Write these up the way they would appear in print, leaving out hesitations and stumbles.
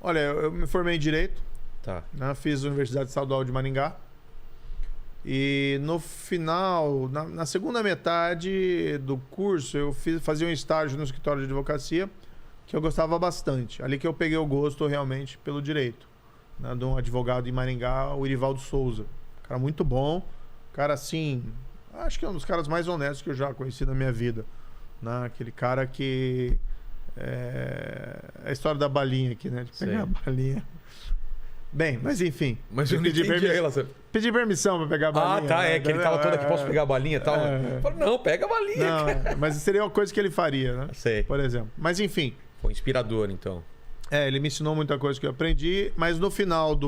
Olha, eu me formei em Direito, Tá. né? Fiz a Universidade Estadual de Maringá. E no final, na segunda metade do curso, eu fazia um estágio no escritório de advocacia que eu gostava bastante. Ali que eu peguei o gosto realmente pelo direito, né? De um advogado em Maringá, o Irivaldo Souza. Cara muito bom. Cara, assim, acho que é um dos caras mais honestos que eu já conheci na minha vida. Né? Aquele cara que... É a história da balinha aqui, né? De pegar a balinha. Bem, mas enfim. Mas eu não entendi a relação. Pedir permissão pra pegar a balinha. Ah, tá. Né? É que ele tava todo aqui, posso pegar a balinha e tal. Eu falo, não, pega a balinha. Não, mas seria uma coisa que ele faria, né? Sei. Por exemplo. Mas enfim. Foi inspirador, então. Ele me ensinou muita coisa que eu aprendi, mas no final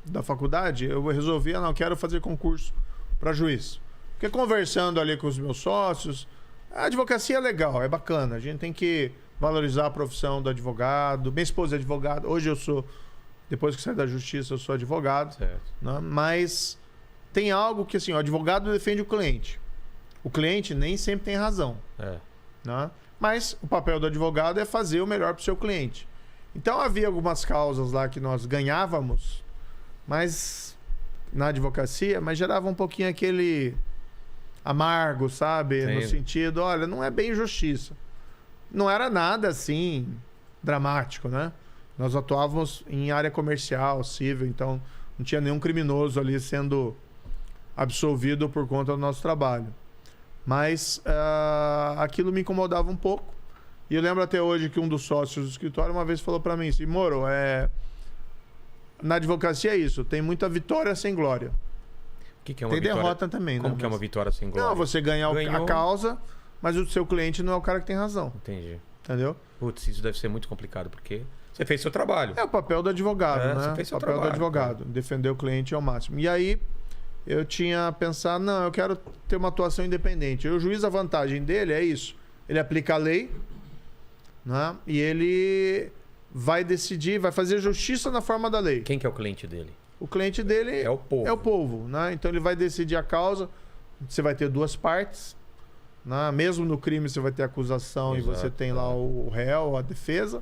da faculdade, eu resolvi, não, quero fazer concurso para juiz. Porque conversando ali com os meus sócios, a advocacia é legal, é bacana. A gente tem que valorizar a profissão do advogado. Minha esposa é advogada. Hoje eu sou... Depois que saí da justiça, eu sou advogado. Certo. Né? Mas tem algo que, assim, o advogado defende o cliente. O cliente nem sempre tem razão. Né? Mas o papel do advogado é fazer o melhor para o seu cliente. Então havia algumas causas lá que nós ganhávamos, mas na advocacia, mas gerava um pouquinho aquele amargo, sabe? Sim. No sentido, olha, não é bem justiça. Não era nada assim dramático, né? Nós atuávamos em área comercial, civil, então não tinha nenhum criminoso ali sendo absolvido por conta do nosso trabalho. Mas aquilo me incomodava um pouco. E eu lembro até hoje que um dos sócios do escritório uma vez falou para mim assim, Moro, na advocacia é isso, tem muita vitória sem glória. O que é uma tem vitória? derrota também, Como né? que é uma vitória sem glória? Não, você ganha a causa, mas o seu cliente não é o cara que tem razão. Entendi. Entendeu? Putz, isso deve ser muito complicado, porque você fez seu trabalho. É o papel do advogado, né? Você fez seu o papel trabalho, do advogado, defender o cliente ao máximo. E aí eu tinha pensado, não, eu quero ter uma atuação independente. E o juiz, a vantagem dele é isso. Ele aplica a lei, né? E ele vai decidir, vai fazer justiça na forma da lei. Quem que é o cliente dele? O cliente dele é o povo. É o povo, né? Então ele vai decidir a causa. Você vai ter duas partes. Né? Mesmo no crime você vai ter acusação. Exato, e você tem lá o réu, a defesa.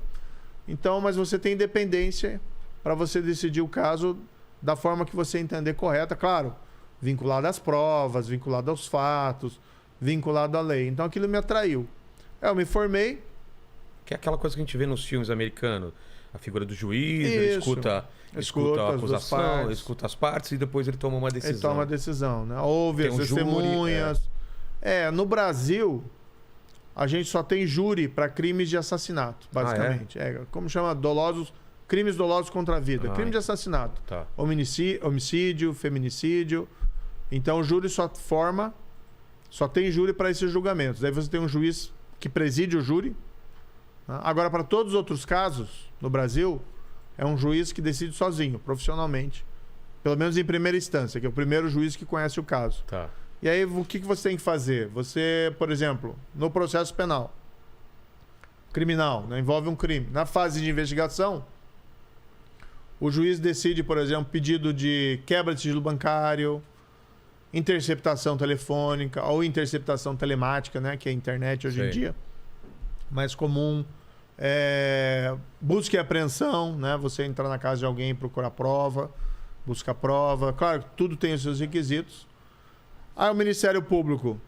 Então, mas você tem independência para você decidir o caso da forma que você entender correta. Claro, vinculado às provas, vinculado aos fatos, vinculado à lei. Então aquilo me atraiu. Eu me formei. Que é aquela coisa que a gente vê nos filmes americanos. A figura do juiz, ele escuta a acusação, escuta as partes e depois ele toma uma decisão. Ele toma uma decisão, né? Ouve as testemunhas. No Brasil, a gente só tem júri para crimes de assassinato, basicamente. Como chama? Crimes dolosos contra a vida. Crime de assassinato. Tá. Homicídio, feminicídio. Então o júri só tem júri para esses julgamentos. Daí você tem um juiz que preside o júri. Agora, para todos os outros casos, no Brasil, é um juiz que decide sozinho, profissionalmente. Pelo menos em primeira instância, que é o primeiro juiz que conhece o caso. Tá. E aí, o que você tem que fazer? Você, por exemplo, no processo penal, criminal, né? Envolve um crime. Na fase de investigação, o juiz decide, por exemplo, pedido de quebra de sigilo bancário, interceptação telefônica ou interceptação telemática, né? Que é a internet hoje em dia. Mais comum. Busca e apreensão, né? Você entrar na casa de alguém e procurar prova, busca prova. Claro que tudo tem os seus requisitos. Aí o Ministério Público,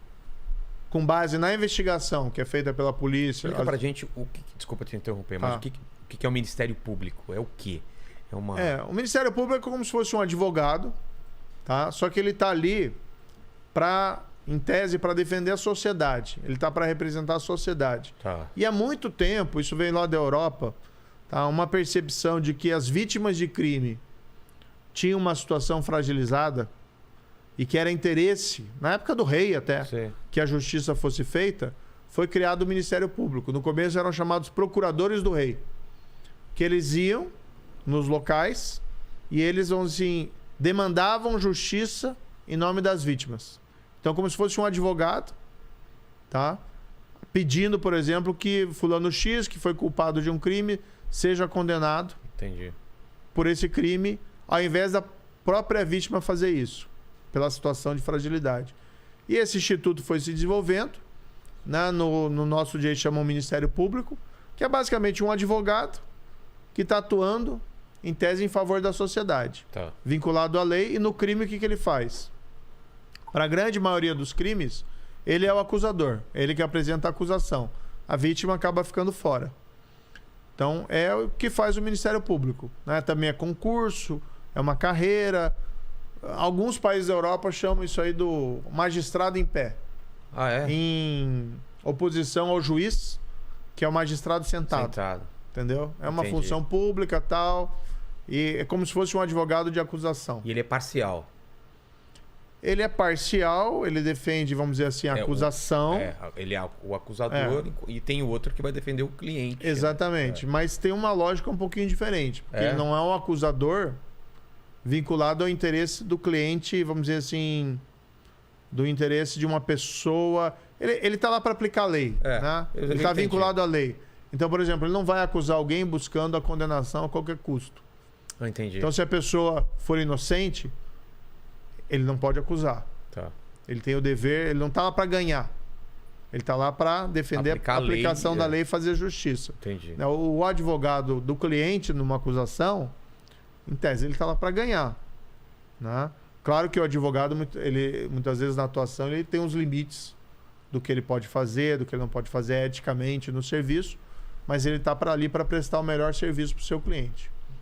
com base na investigação que é feita pela polícia... Explica pra gente desculpa te interromper, mas o que é o Ministério Público? É o quê? O Ministério Público é como se fosse um advogado, tá? Só que ele tá ali em tese, para defender a sociedade. Ele está para representar a sociedade. Tá. E há muito tempo, isso vem lá da Europa, tá? Uma percepção de que as vítimas de crime tinham uma situação fragilizada e que era interesse, na época do rei até, que a justiça fosse feita, foi criado o Ministério Público. No começo eram chamados procuradores do rei, que eles iam nos locais e eles, assim, demandavam justiça em nome das vítimas. Então, como se fosse um advogado, tá? Pedindo, por exemplo, que fulano X, que foi culpado de um crime, seja condenado. Entendi. Por esse crime, ao invés da própria vítima fazer isso, pela situação de fragilidade. E esse instituto foi se desenvolvendo, né? No nosso dia chamam Ministério Público, que é basicamente um advogado que está atuando, em tese, em favor da sociedade. Tá. Vinculado à lei. E no crime, o que ele faz? Para a grande maioria dos crimes, ele é o acusador. Ele que apresenta a acusação. A vítima acaba ficando fora. Então, é o que faz o Ministério Público, né? Também é concurso, é uma carreira. Alguns países da Europa chamam isso aí do magistrado em pé. Ah, é? Em oposição ao juiz, que é o magistrado sentado. Entendeu? É uma função pública e tal. E é como se fosse um advogado de acusação. E ele é parcial. Ele é parcial, ele defende, vamos dizer assim, a acusação. Ele é o acusador e tem o outro que vai defender o cliente. Exatamente. Mas tem uma lógica um pouquinho diferente. Porque ele não é um acusador vinculado ao interesse do cliente, vamos dizer assim, do interesse de uma pessoa. Ele está lá para aplicar a lei. Né? Ele está vinculado à lei. Então, por exemplo, ele não vai acusar alguém buscando a condenação a qualquer custo. Eu entendi. Então, se a pessoa for inocente, ele não pode acusar. Tá. Ele tem o dever, ele não está lá para ganhar. Ele está lá para defender a aplicação da lei e fazer justiça. Entendi. O advogado do cliente numa acusação, em tese, ele está lá para ganhar. Né? Claro que o advogado, ele, muitas vezes na atuação, ele tem os limites do que ele pode fazer, do que ele não pode fazer eticamente no serviço, mas ele está ali para prestar o melhor serviço para o seu cliente.